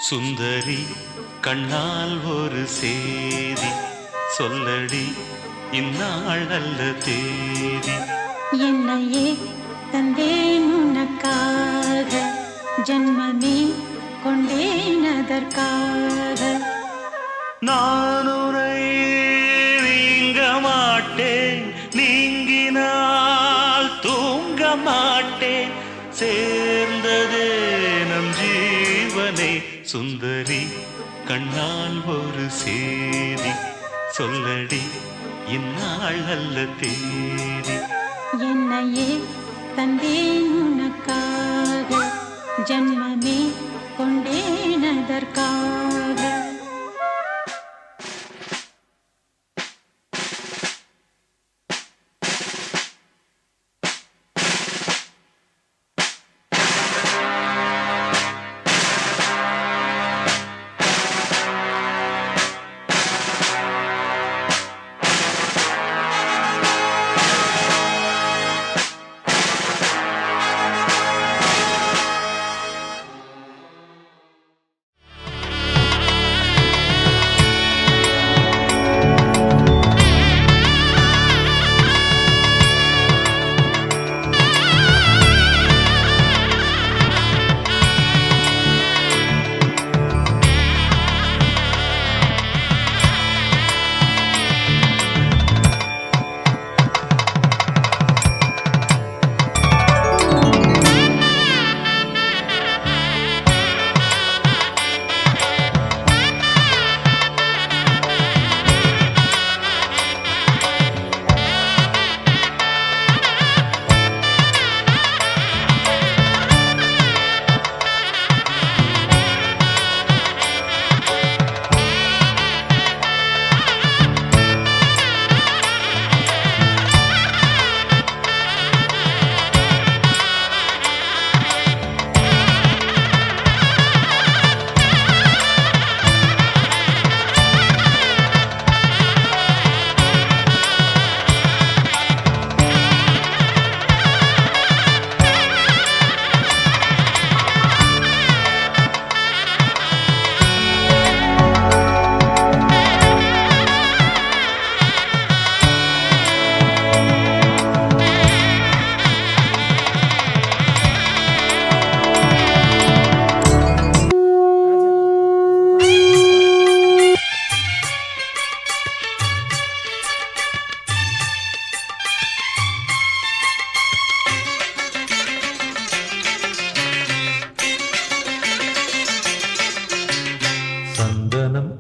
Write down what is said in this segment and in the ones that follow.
சுந்தரி கண்ணால் ஒரு சேதி சொல்லடி, இந்நாள் அல்ல தேதி. என்னையே தந்தேன் உனக்காக, ஜன்மமே கொண்டேன் அதற்காக. நான் உரை நீங்க மாட்டேன், நீங்கினால் தூங்க மாட்டேன். சேர்ந்ததே நம் ஜீவனே. சுந்தரி கண்ணால் ஒரு சேதி சொல்லடி, இந்நாள் அல்ல தேதி. என்னையே தந்தேன் உனக்காக, ஜன்மமே கொண்டேன் அதற்காக.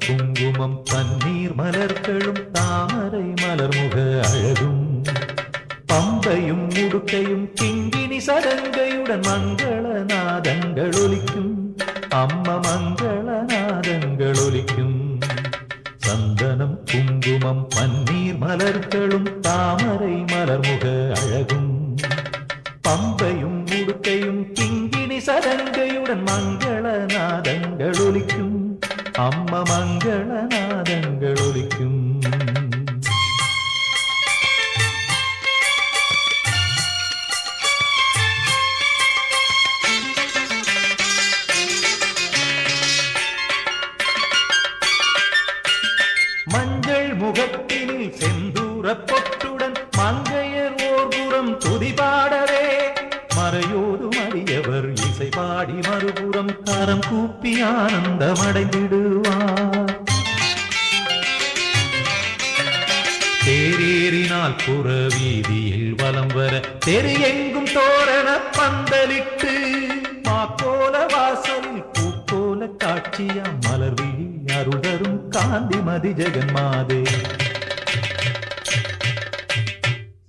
குங்குமம் பன்னீர் மலர்களும் தாமரை மலர்முக அழகும் பம்பையும் முடுக்கையும் கிங்கினி சதங்கையுடன் மங்கள நாதங்கள் ஒலிக்கும். அம்ம மங்கள நாதங்கள் ஒலிக்கும். சந்தனம் குங்குமம் பன்னீர் மலர்களும் தாமரை மலர்முக அழகும் பம்பையும் முடுக்கையும் கிங்கினி சதங்கையுடன் மங்கள நாதங்கள் ஒலிக்கும். அம்ம மங்கள நாதங்கள் ஒலிக்கும். மஞ்சள் முகத்தினில் செந்தூர பொட்டுடன் மங்கையர் ஓர்புறம் துதிபாடவே மறையோதும் அடியவர் இசை பாடி மறுபுறம் கரம் கூப்பி ஆனந்தமடைந்திடுவார். தேரேறினால் புற வீதியில் வலம் வர தெரு எங்கும் தோரண பந்தலிட்டு மாக்கோல வாசலில் பூக்கோல காட்சியா மலர்விழி அருளரும் காந்திமதி ஜெகன்மாதே.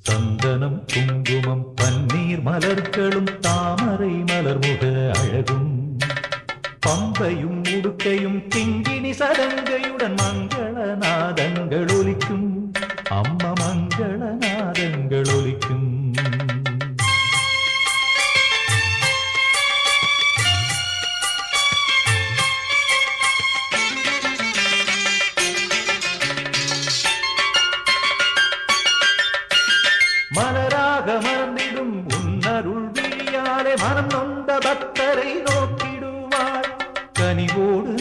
சந்தனம் குங்குமம் பன்னீர் மலர்களும் தாமரை மலர்முக அழகும் பம்பையும் உடுக்கையும் கிங்கினி சதங்கையுடன் மங்கள நாதங்கள் ஒலிக்கும். அம்ம மங்கள நாதங்கள் ஒலிக்கும். மலராக மறந்திடும் உன்னருள் விழியாலே மனம் நொந்த பக்தரை நோக்கிடுவாள். கனிவோடு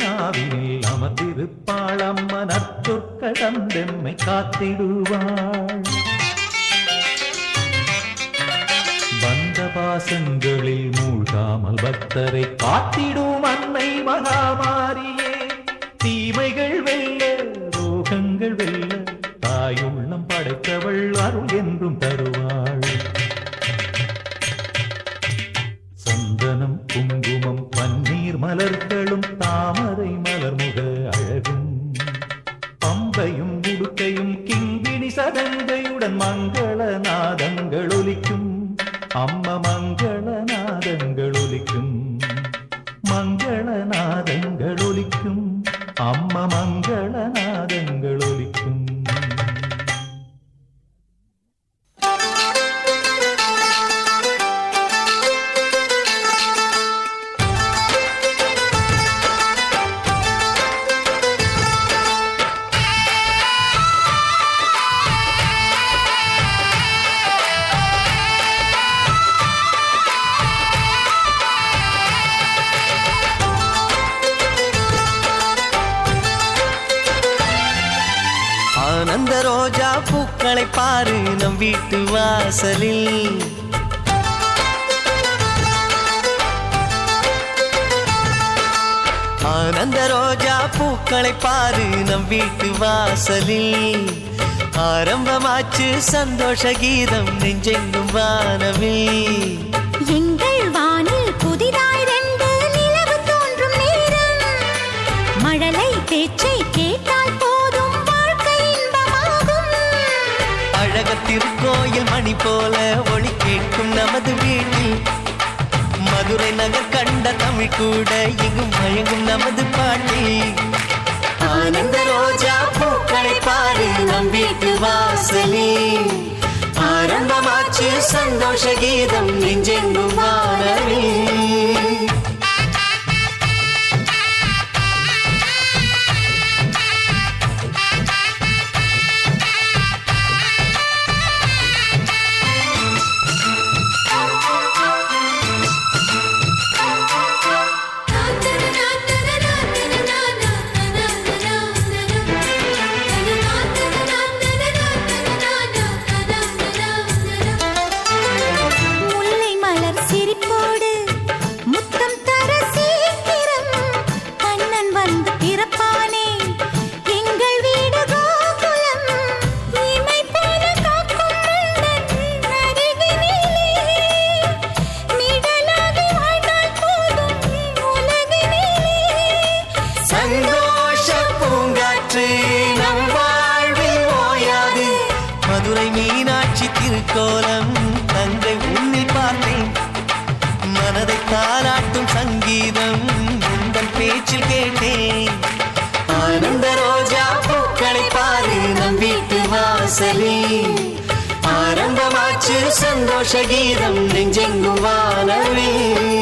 காத்திடுவாள். பந்த பாசங்களில் மூழ்காமல் பக்தரை காத்திடும் அன்னை மகாமாரியே. தீமைகள் வெல்ல ரோகங்கள் வெல்ல தாயுள்ளம் படைத்தவள் அருள் என்றும் தருவாள். சந்தனம் குங்குமம் பன்னீர் மலர்களும் தாமரை மலர்முக அழகும் பம்பையும் உடுக்கையும் கிங்கிணி சதங்கையுடன் மங்கள நாதங்கள் ஒலிக்கும். அம்மா மங்கள நாதங்கள் ஒலிக்கும். மங்கள நாதங்கள் ஒலிக்கும். அம்மா மங்கள நாதங்கள் ஒலிக்கும். ஆனந்த ரோஜா பூக்களை பாரு நம் வீட்டு வாசலில். ஆனந்த ரோஜா பூக்களை பாரு நம் வீட்டு வாசலில். ஆரம்பமாச்சு சந்தோஷ கீதம் நெஞ்செங்கும் வானவில். எங்கள் வானில் புதிதாய் ரெண்டு நிலவு தோன்றும் நேரம். மழலை பேச்சை கேட்டால் போதும் வாழ்க்கை இன்பமாகும். அழக திருக்கோயில் மணி போல ஒளி கேட்கும் நமது வீட்டில். மதுரை நகர் கண்ட தமிழ் கூட எங்கும் மயங்கும் நமது பாட்டி. ஆனந்த ரோஜா பூக்களை பாரு நம் வீட்டு வாசலில். ஆரம்பமாச்சு சந்தோஷ கீதம் நெஞ்செங்கும் வானவில். மதுரை மீனாட்சி திருக்கோலம் தங்கை உன்னில் பார்த்தேன். மனதை தாராட்டும் சங்கீதம் உங்கள் பேச்சில் கேட்டேன். ஆனந்த ரோஜா பூக்களை பாரு நம் வீட்டு வாசலில். ஆரம்பமாச்சு சந்தோஷ கீதம் நெஞ்செங்கும் வானவில்.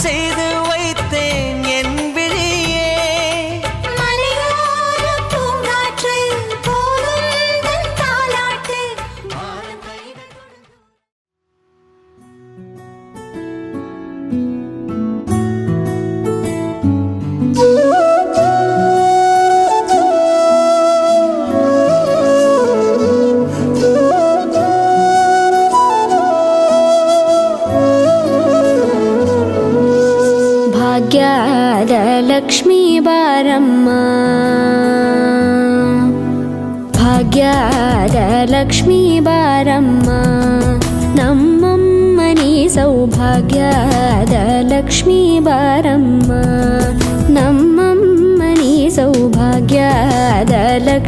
செய்து வைத்தேன் என் விழியே. மலையோர பூங்காற்று போலும் தாலாட்டு. ಭಾಗ್ಯದ ಲಕ್ಷ್ಮೀ ಬಾರಮ್ಮ, ಭಾಗ್ಯದ ಲಕ್ಷ್ಮೀ ಬಾರಮ್ಮ, ನಮ್ಮಮ್ಮ ನೀ ಸೌಭಾಗ್ಯದ ಲಕ್ಷ್ಮೀ ಬಾರಮ್ಮ, ನಮ್ಮಮ್ಮ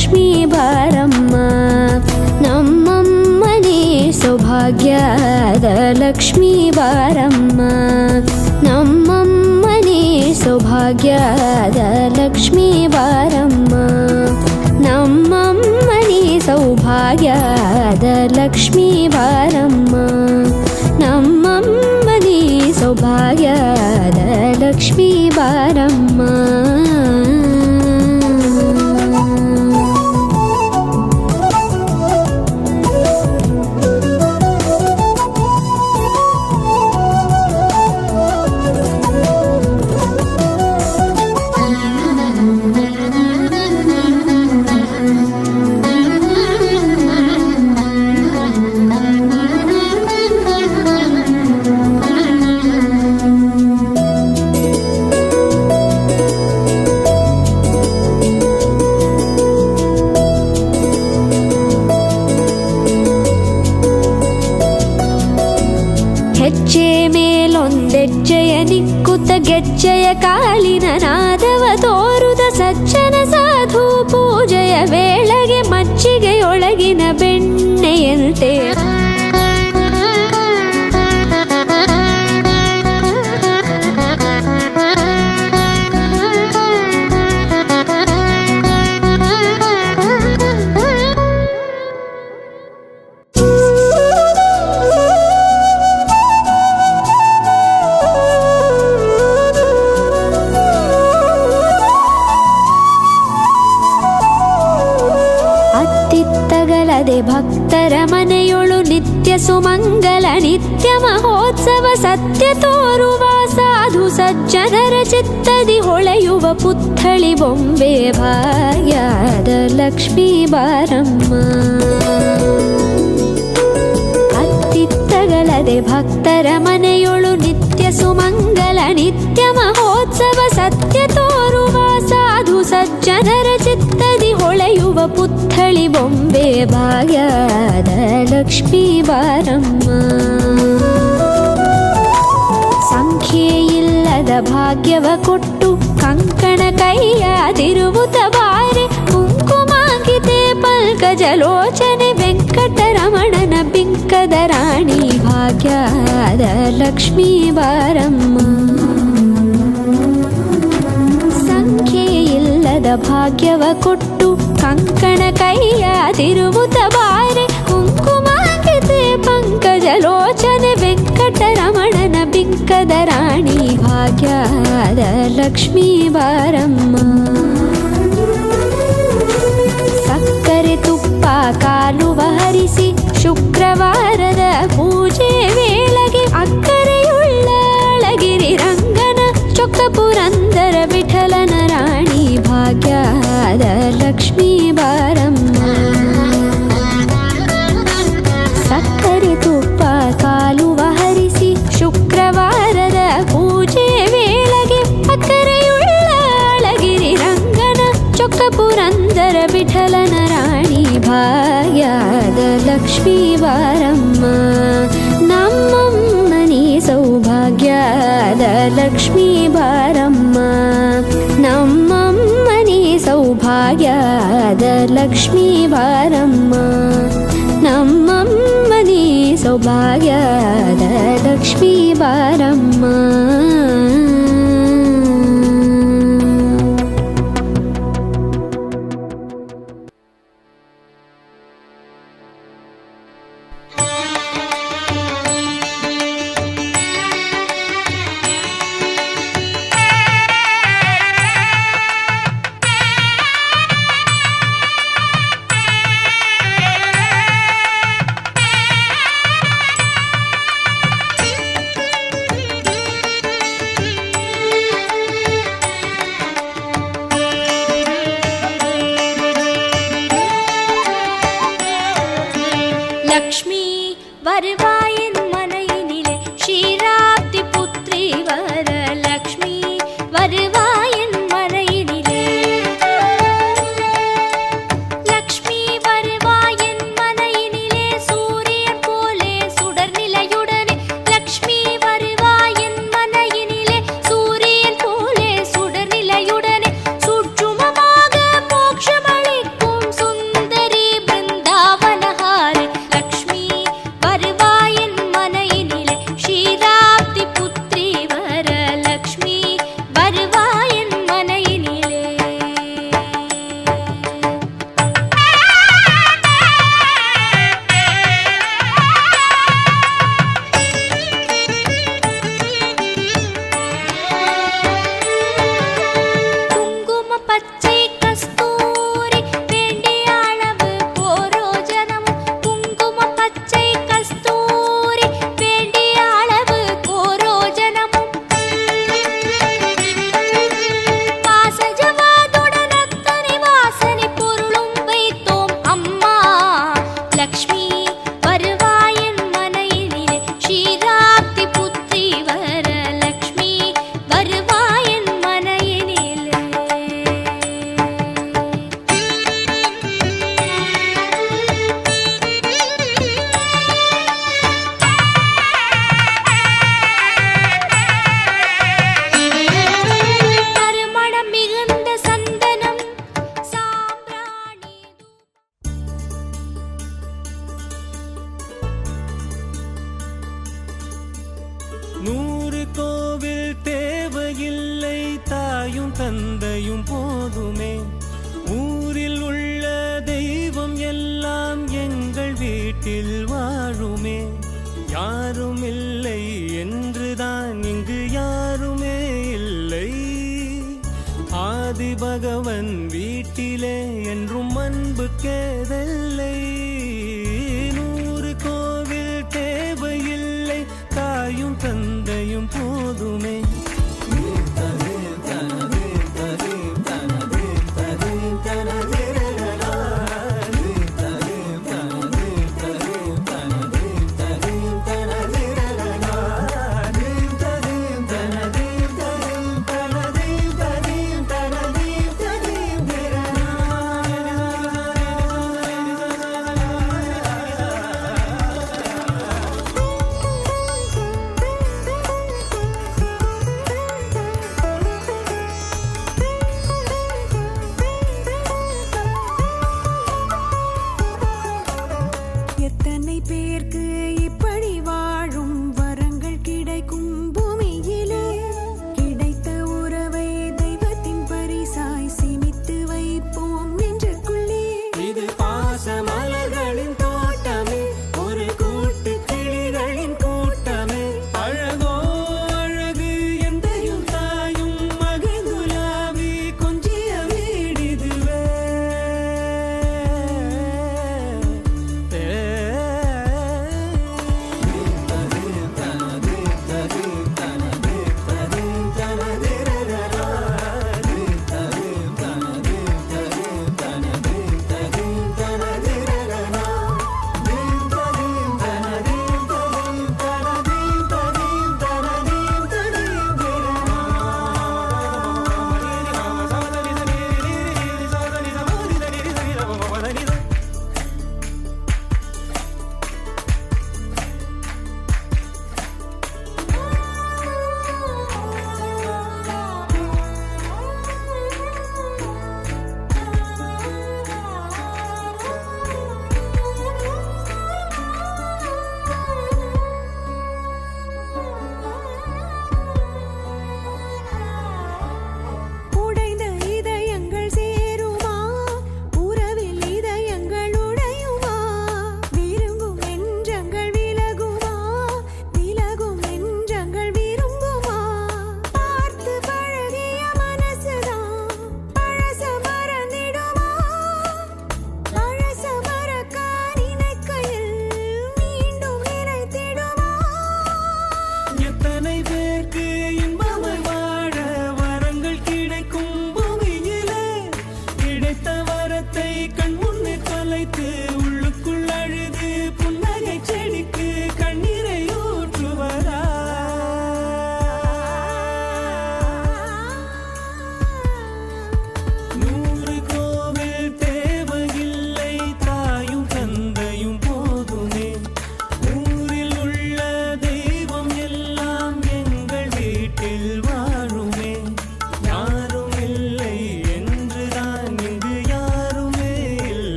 ಲಕ್ಷ್ಮೀ ಬಾರಮ್ಮ ನಮ್ಮಮ್ಮನೇ ಸೌಭಾಗ್ಯದ ಲಕ್ಷ್ಮೀ ಬಾರಮ್ಮ ನಮ್ಮಮ್ಮನೇ ಸೌಭಾಗ್ಯದ ಲಕ್ಷ್ಮೀ ಬಾರಮ್ಮ ನಮ್ಮಮ್ಮನೇ ಸೌಭಾಗ್ಯದ ಲಕ್ಷ್ಮೀ ಬಾರಮ್ಮ ನಮ್ಮಮ್ಮನೇ ಸೌಭಾಗ್ಯದ ಲಕ್ಷ್ಮೀ ಬಾರಮ್ಮ ಹೆಜ್ಜೆ ಮೇಲೊಂದೆಜ್ಜೆಯ ನಿಕ್ಕುತ್ತ ಗೆಜ್ಜೆಯ ಕಾಲಿನ ನಾದವ ತೋರುದ ಸಜ್ಜನ ಸಾಧು ಪೂಜೆಯ ವೇಳೆಗೆ ಮಜ್ಜಿಗೆಯೊಳಗಿನ ಬೆಣ್ಣೆಯಂತೆ ಭಕ್ತರ ಮನೆಯೊಳು ನಿತ್ಯ ಸುಮಂಗಲ ನಿತ್ಯ ಮಹೋತ್ಸವ ಸತ್ಯ ತೋರುವ ಸಾಧು ಸಜ್ಜನರ ಚಿತ್ತದಿ ಹೊಳೆಯುವ ಪುತ್ಥಳಿ ಬೊಂಬೆ ಭಾಗ್ಯದ ಲಕ್ಷ್ಮೀ ಬಾರಮ್ಮ ಅತ್ತಿತ್ತಗಲದೆ ಭಕ್ತರ ಮನೆಯೊಳು ನಿತ್ಯ ಸುಮಂಗಲ ನಿತ್ಯ ಮಹೋತ್ಸವ ಸತ್ಯ ತೋರುವ ಸಾಧು ಸಜ್ಜನರ ಚಿತ್ತದಿ ಹೊಳೆಯುವ ಪುತ್ಥಳಿ ಬೊಂಬೆ ಭಾಗ್ಯದ ಲಕ್ಷ್ಮೀ ಬಾರಮ್ಮ ಸಂಖ್ಯೆಯಿಲ್ಲದ ಭಾಗ್ಯವ ಕೊಟ್ಟು ಕಂಕಣ ಕೈಯಾದಿರುವುತ ಬಾರೆ ಕುಂಕುಮಾಂಕಿತೆ ಪಲ್ಕಜಲೋಚನೆ ವೆಂಕಟರಮಣನ ಬಿಂಕದ ರಾಣಿ ಭಾಗ್ಯದ ಲಕ್ಷ್ಮೀ ಬಾರಮ್ಮ ಸಂಖ್ಯೆಯಿಲ್ಲದ ಭಾಗ್ಯವ ಕೊಟ್ಟು ಕಂಕಣ ಕೈಯಾದಿರುವುತ ಬಾರೆ ಕುಂಕುಮಾಂಕಿತೆ ಪಂಕಜಲೋಚನೆ ವೆಂಕಟರಮಣನ ಬಿಂಕದ ರಾಣಿ ಭಾಗ್ಯದ ಲಕ್ಷ್ಮೀ ಬಾರಮ್ಮ ಸಕ್ಕರೆ ತುಪ್ಪ ಕಾಲುವ ಹರಿಸಿ ಶುಕ್ರವಾರದ ಪೂಜೆ ವೇಳೆಗೆ ಅಕ್ಕರೆಯುಳ್ಳ ಅಳಗಿರಿ ರಂಗನ ಚೊಕ್ಕ ಪುರಂದರ ವಿಠಲನ ರಾಣಿ ಭಾಗ್ಯದ ಲಕ್ಷ್ಮೀ ಬಾರಮ್ಮ ಸಕ್ಕರೆ ತುಪ್ಪ ಕಾಲುವ ಹರಿಸಿ ಶುಕ್ರವಾರದ ಪೂಜೆ ವೇಳೆಗೆ ಅಕ್ಕರೆಯುಳ್ಳ ಅಳಗಿರಿ ರಂಗನ ಚೊಕ್ಕ ಪುರಂದರ ವಿಠಲನ ರಾಣಿ ಭಾಗ್ಯದ ಲಕ್ಷ್ಮೀ ಬಾರಮ್ಮ ನಮ್ಮಮ್ಮನಿ ಸೌಭಾಗ್ಯದ ಲಕ್ಷ್ಮೀ ಬಾರಮ್ಮ ನಮ್ಮಮ್ಮನಿ ಸೌಭಾಗ್ಯದ ಲಕ್ಷ್ಮೀ ಬಾರಮ್ಮ ನಮ್ಮಮ್ಮನಿ ಸೌಭಾಗ್ಯದ ಲಕ್ಷ್ಮೀ ಬಾರಮ್ಮ வீட்டில் வாழுமே யாரும் இல்லை என்றுதான் இங்கு யாருமே இல்லை. ஆதி பகவன் வீட்டிலே என்றும் அன்பு கேதல்லை. 100 கோவில் தேவையில்லை தாயும் தந்தையும் போதுமே.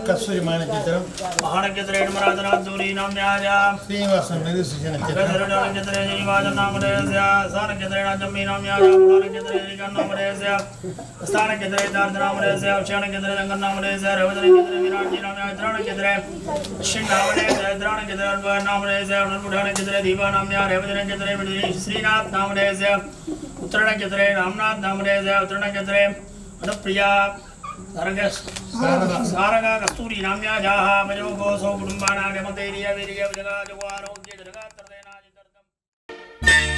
కస్తూరి మాయ నక్షత్రం శ్రీనివాసం నిరుశిష నక్షత్రం श्रीनाथ नामदेश उत्तरण नक्षत्रे रामनाथ नामदेश उत्तरण नक्षत्रे अनुप्रिया सारंग कस्तूरी नाम्या जाः मजो गोसो कुटुंबानां यमतेरिय वीर्य विजगा जवारोग्य जगा तर्देना जितर्दम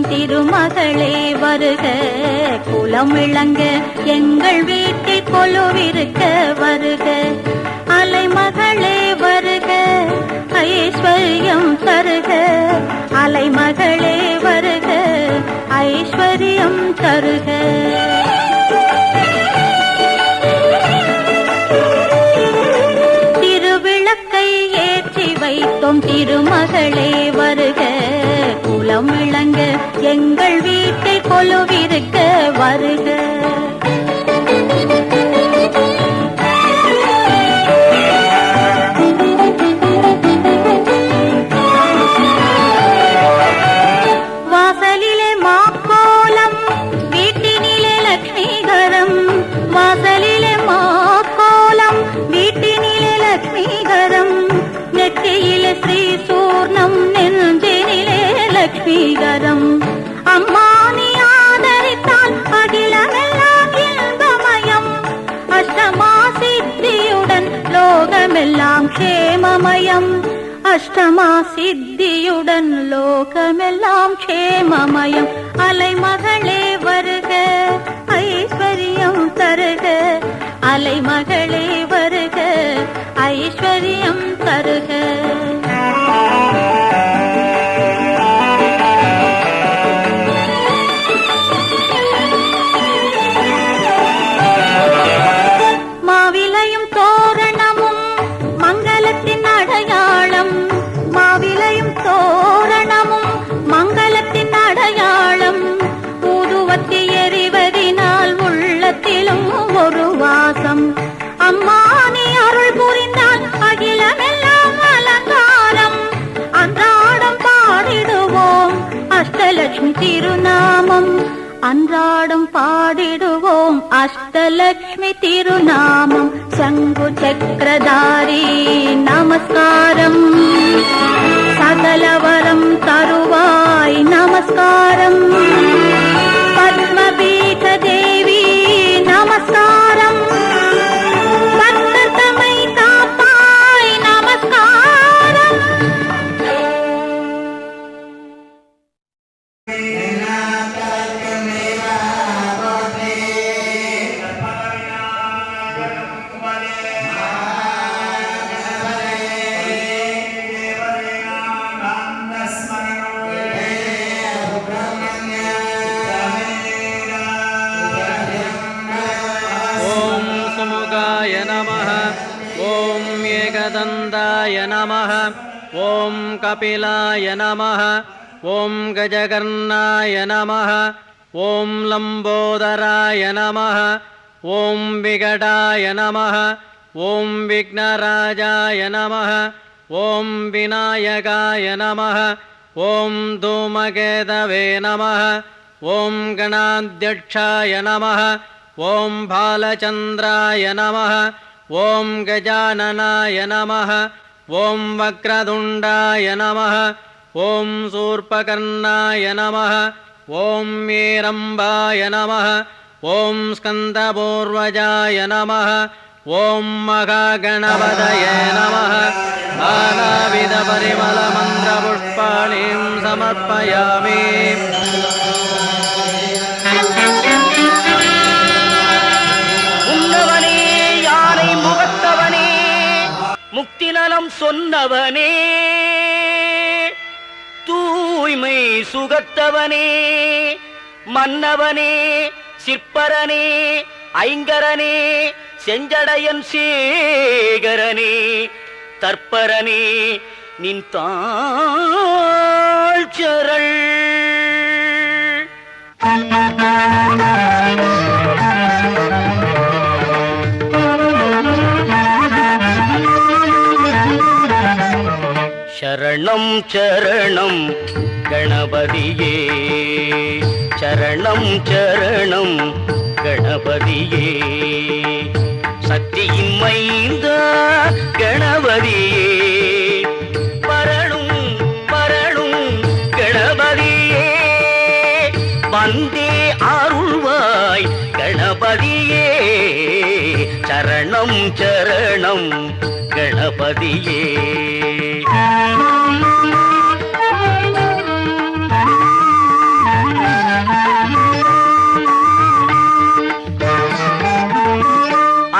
திருமகளே வருக குலம் விளங்க எங்கள் வீட்டில் கொலுவிருக்க வருக அலைமகளே வருக ஐஸ்வர்யம் தருக அலைமகளே வருக ஐஸ்வர்யம் தருக திருவிளக்கை ஏற்றி வைத்தோம் திருமகளே வருக குலம் விளங்க எங்கள் வீட்டை கொலுவிருக்க வருக வாசலிலே மாக்கோலம் வீட்டினிலே லட்சுமிகரம் வாசலிலே மாக்கோலம் வீட்டினிலே லட்சுமிகரம் நெற்றியிலே ஸ்ரீ சூர்ணம் நெஞ்சினிலே லட்சுமிகரம் அம்மா நீ ஆதரித்தால் அகிலமெல்லாம் இன்பமயம் அஷ்டமா சித்தியுடன் லோகமெல்லாம் க்ஷேமமயம் அஷ்டமா சித்தியுடன் லோகமெல்லாம் க்ஷேமமயம் அலைமகளே வருக ஐஸ்வர்யம் தருக அலைமகளே வருக ஐஸ்வர்யம் தருக அஷ்டலட்சுமி திருநாமம் அன்றாடம் பாடிடுவோம் அஷ்டலட்சுமி திருநாமம் சங்கு சக்கரதாரி நமஸ்காரம் சகலவரம் தருவாய் நமஸ்காரம் பத்மபீட தேவி நமஸ்காரம் பக்தர் தம்மை காப்பாய் நமஸ்காரம் ॐ सुमुखाय नमः ॐ एकदन्ताय नमः ॐ कपिलाय नमः ॐ गजकर्णाय नमः ॐ लम्बोदराय नमः ॐ विकटाय नमः ॐ विघ्नराजाय नमः ॐ विनायकाय नमः ॐ धूमकेतवे नमः ॐ गणाध्यक्षाय नमः ॐ बालचन्द्राय नमः ॐ गजाननाय नमः ॐ वक्रतुण्डाय नमः ॐ शूर्पकर्णाय नमः ॐ वीरम्बाय नमः ॐ स्कन्दपूर्वजाय नमः ॐ महागणपतये नमः नानाविधपरिमलमन्त्रपुष्पाणिं समर्पयामि உன்னவனே யானை முகத்தவனே முக்தி நலம் சொன்னவனே தூய்மை சுகத்தவனே மன்னவனே சிற்பரனே ஐங்கரனே செஞ்சடையன் சேகரனே தற்பரனே நின் தாழ்ச்சரள் சரணம் சரணம் கணபதியே சரணம் சரணம் கணபதியே சக்தியின் மைந்தா கணபதியே பரணும் பரணும் கணபதியே வந்தே அருள்வாய் கணபதியே சரணம் சரணம் கணபதியே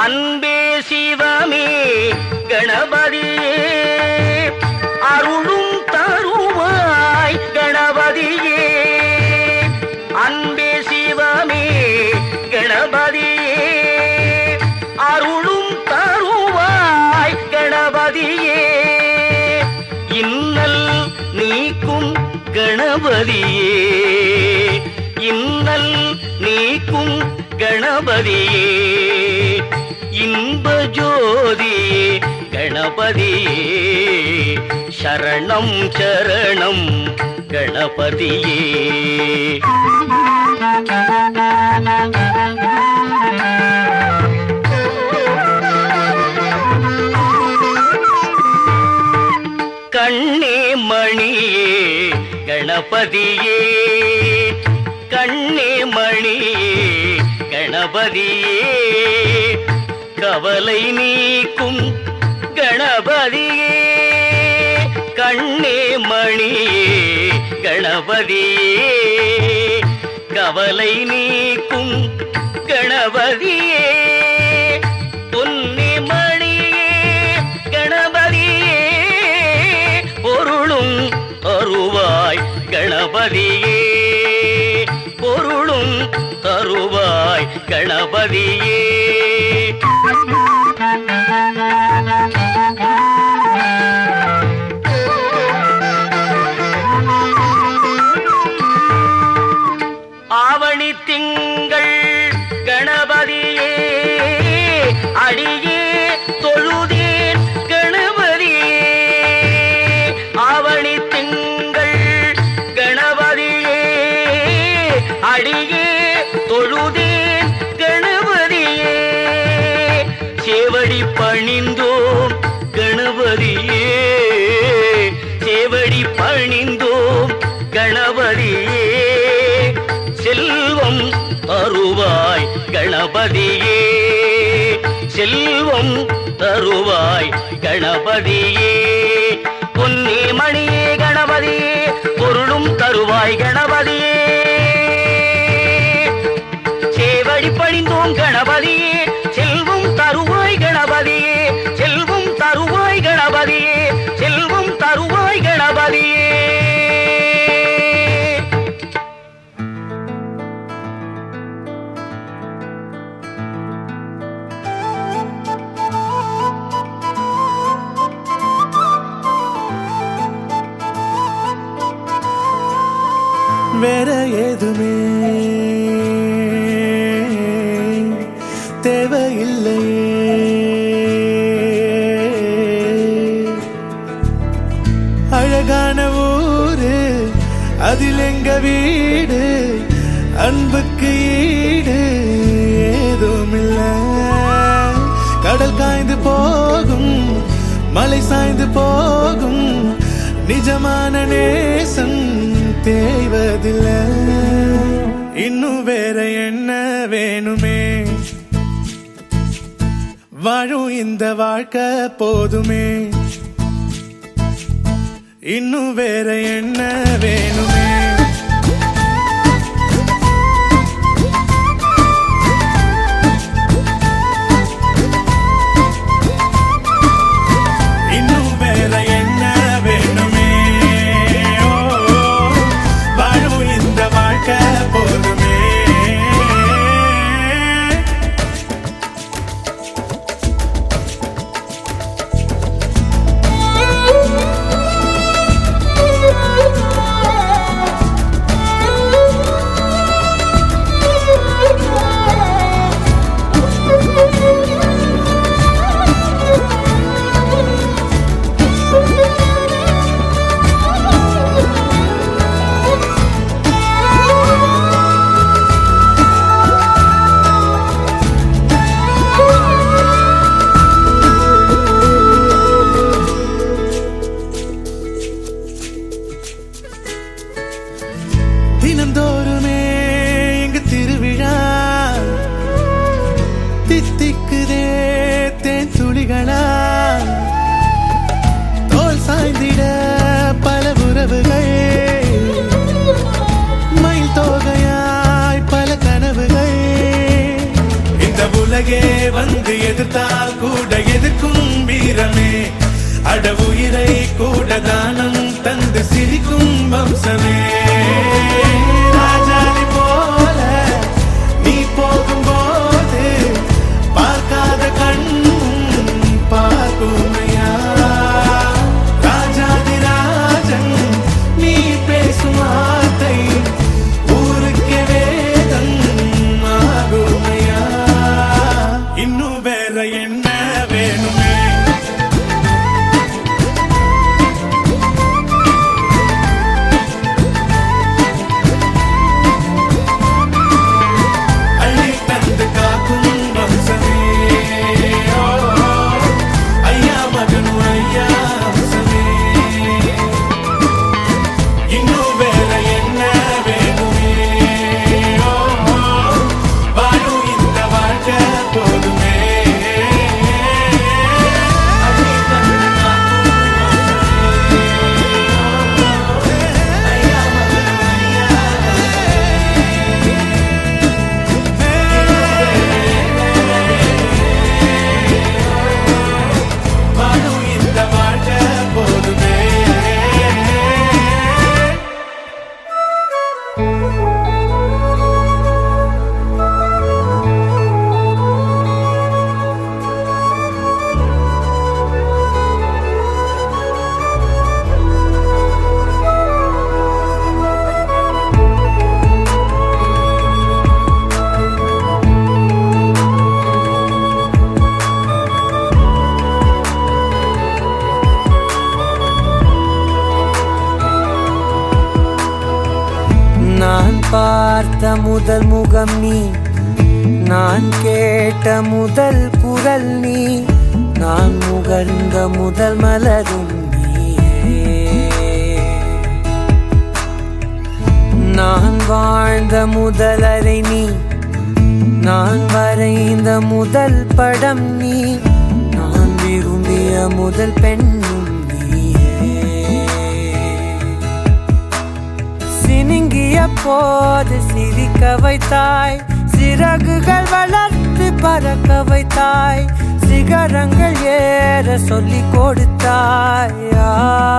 அன்பே சிவமே கணபதியே அருளும் தருவாய் கணபதியே அன்பே சிவமே கணபதியே அருளும் தருவாய் கணபதியே இன்னல் நீக்கும் கணபதியே இன்னல் நீக்கும் கணபதியே இன்ப ஜோதியே கணபதியே சரணம் சரணம் கணபதியே கண்ணே மணியே கணபதியே கண்ணே மணியே கணபதியே கவலை நீக்கும் கணபதியே கண்ணே மணியே கணபதியே கவலை நீக்கும் கணபதியே பொன்னி மணியே கணபதியே பொருளும் தருவாய் கணபதியே பொருளும் தருவாய் கணபதியே ஆவணி திங்கள் கணபதியே அடியே தொழுதேன் கணபதியே ஆவணி திங்கள் கணபதியே கணபதியே செல்வம் தருவாய் கணபதியே பொன்னி மணியே கணபதியே பொருளும் தருவாய் கணபதியே சேவடி பணிந்தோம் கணபதியே செல்வம் தருவாய் கணபதியே செல்வம் தருவாய் கணபதியே செல்வம் தருவாய் கணபதியே வேற ஏதுமே தேவையில்லையே அழகான ஊரு அதில் எங்க வீடு அன்புக்கு ஈடு ஏதுமில்ல கடல் காய்ந்து போகும் மலை சாய்ந்து போகும் நிஜமான நேசம் தேய்வதில்லை இன்னும் வேற என்ன வேணுமே வாழும் இந்த வாழ்க்கை போதுமே இன்னும் வேற என்ன வேணுமே இன்னும் வேற என்ன வேணுமே வாழும் இந்த வாழ்க்கை போதுமே தினந்தோறுமே இங்கு திருவிழா தித்திக்குதே தேன் துளிகளா தோல் சாய்ந்திட பல உறவுகள் மயில் தோகையாய் பல கனவுகள் இந்த உலகே வந்து எதிர்த்தால் கூட எதிர்க்கும் வீரமே அட உயிரை கூட தானம் தந்து சிரிக்கும் வம்சமே ராஜாதி போல நீ போகும்போது பார்க்காத கண்ணும் பார்க்குமையா ராஜாதி ராஜன் நீ பேசும் வார்த்தை ஊருக்கே வேதம் ஆகுமையா இன்னும் வேற என்ன வேணுமே நான் பார்த்த முதல் முகம் நீ நான் கேட்ட முதல் குரல் நீ நான் முகர்ந்த முதல் மலரும் நீயே நான் வாழ்ந்த முதல் அறை நீ நான் வரைந்த முதல் படம் நீ, நான் விரும்பிய முதல் பெண்ணும் நீயே. சினுங்கிய போது சிரிக்க வைத்தாய், சிறகுகள் வளர்த்து பறக்க வைத்தாய், சிகரங்கள் ஏற சொல்லி கொடுத்தாய்.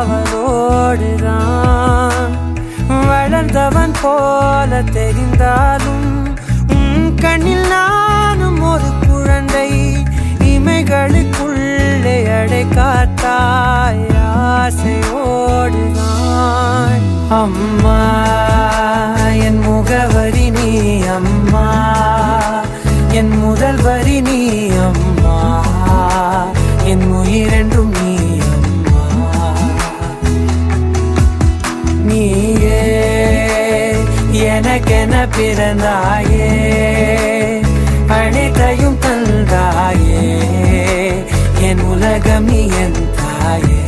அவரோடுதான் வளர்ந்தவன் போல தெரிந்தாலும் உன் கண்ணில் நானும் ஒரு குழந்தை, இமைகளுக்குள்ளே அடை காத்தாய். ஆசையோடுதான் அம்மா என் முகவரி நீ, அம்மா என் முதல் வரி நீ, அம்மா என் உயிரென்றும் நீ, அம்மா நீயே எனக்கென பிறந்தாயே, அனைத்தையும் தந்தாயே, என் உலகம் நீ என் தாயே.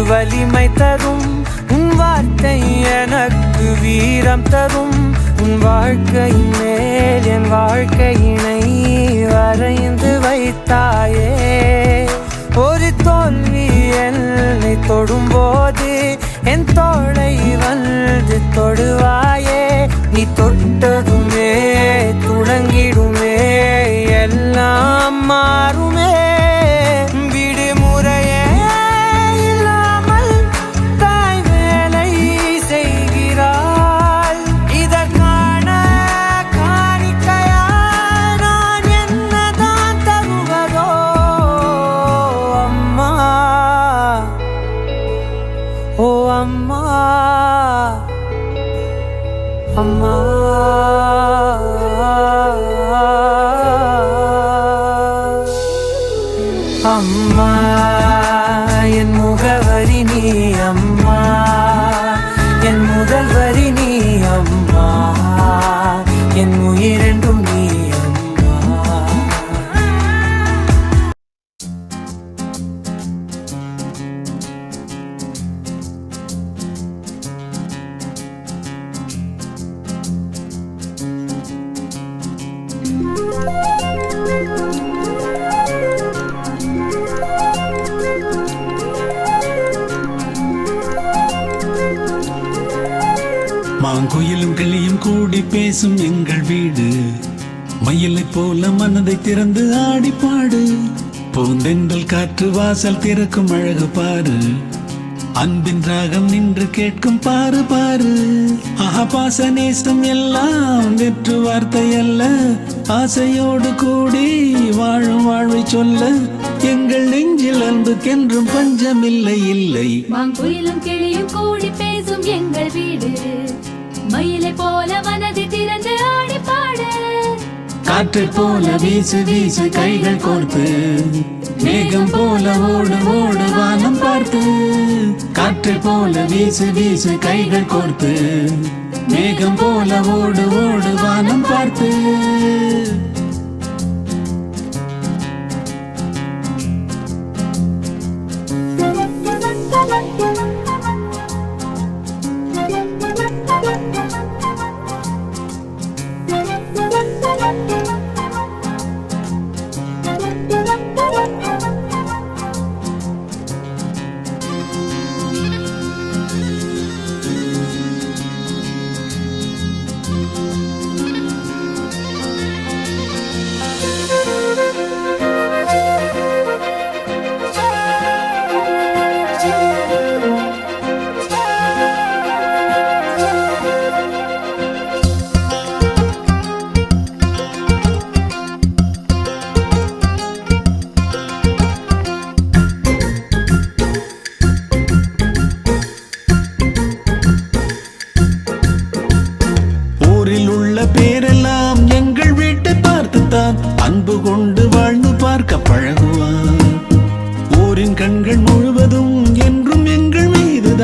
வலிமை தரும் உன் வார்த்தை எனக்கு வீரம் தரும், உன் வாழ்க்கையின் மேல் என் வாழ்க்கையினை வரைந்து வைத்தாயே. ஒரு தோல்வி என்னை தொடும்போது என் தோளை வந்து தொடுவாயே. நீ தொட்டதுமே தொடங்கிடுமே எல்லாம் மாறுமே. அம்மா அம்மா என் முகவரி நீ, அம்மா என் முதல் வரி நீ, அம்மா என் உயிரென்றும் நீ, அம்மா. மாங்குயிலும் கிளியும் கூடி பேசும் எங்கள் வீடு, மயிலை போல மனதை திறந்து ஆடி பாடு. பூந்தென்றல் காற்று வாசல் திறக்கும் அழகு பாரு, அன்பின் ராகம் நின்று கேட்கும் பாரு பாரு. ஆஹா பாச நேசம் எல்லாம் வெற்று வார்த்தை அல்ல, ஆசையோடு கூடி வாழும் வாழ்வை சொல்ல எங்கள் நெஞ்சில் அன்புக்கென்றும் பஞ்சம் இல்லை இல்லை. மாங்குயிலும் கிளியும் கூடி பேசும் எங்கள் வீடு, மயிலை போல மனதை திறந்து ஆடி பாடு. காற்றை போல வீசு வீசு கைகள் கோர்த்து, மேகம் போல ஓடு ஓடு வானம் பார்த்து. காற்றை போல வீசு வீசு கைகள் கோர்த்து, மேகம் போல ஓடு ஓடு வானம் பார்த்து.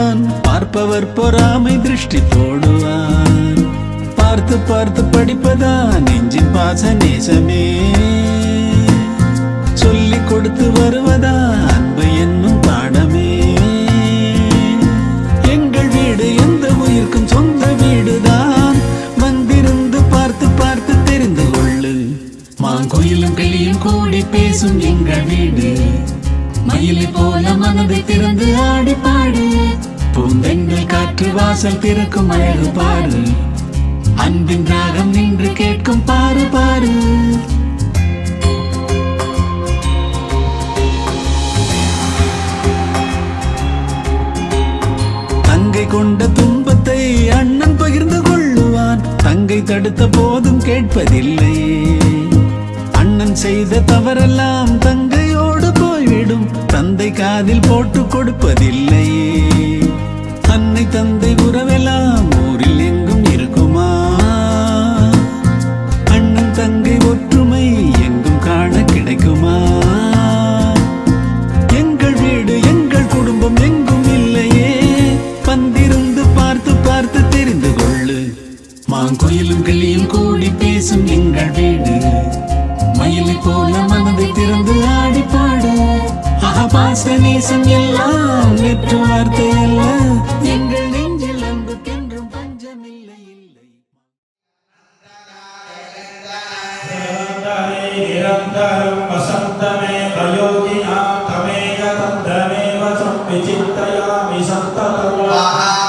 தான் பார்ப்பவர் பொறாமை திருஷ்டி போடுவார். பார்த்து பார்த்து படிப்பதா நெஞ்சின் பாச நேசமே, சொல்லிக் கொடுத்து வருவதா அன்பு என்னும் பாடமே. எங்கள் வீடு எந்த உயிர்க்கும் சொந்த வீடுதான், வந்திருந்து பார்த்து பார்த்து தெரிந்து கொள்ளு. மாங்குயிலும் கிளியும் கூடி பேசும் எங்கள் வீடு, மயிலை போல மனதை திறந்து ஆடி பாடு. பூந்தெங்கள் காற்று வாசல் திறக்கும் அழகு பாரு, அன்பின் ராகம் நின்று கேட்கும் பாரு பாரு. தங்கை கொண்ட துன்பத்தை அண்ணன் பகிர்ந்து கொள்ளுவான், தங்கை தடுத்த போதும் கேட்பதில்லை. அண்ணன் செய்த தவறெல்லாம் தங்கையோடு போய்விடும், தந்தை காதில் போட்டு கொடுப்பதில்லை. அன்னை தந்தை உறவெல்லாம் ஊரில் எங்கும் இருக்குமா, அண்ணன் தங்கை ஒற்றுமை எங்கும் காண கிடைக்குமா. எங்கள் வீடு எங்கள் குடும்பம் எங்கும் இல்லையே, வந்திருந்து பார்த்து பார்த்து தெரிந்து கொள்ளு. மாங்குயிலும் கிளியும் கூடி பேசும் எங்கள் வீடு, மயிலை போல மனதை திறந்து ஆடி பாடு. பாச நேசம் எல்லாம் வெற்று வார்த்தை அல்ல, எங்கள் நெஞ்சில் அன்புக்கென்றும் பஞ்சமில்லை இல்லை. நிரந்தரம் வசந்தமே கயோகினா தமேய தந்திரமேவ சம்விசித்தயாமி சந்ததம்.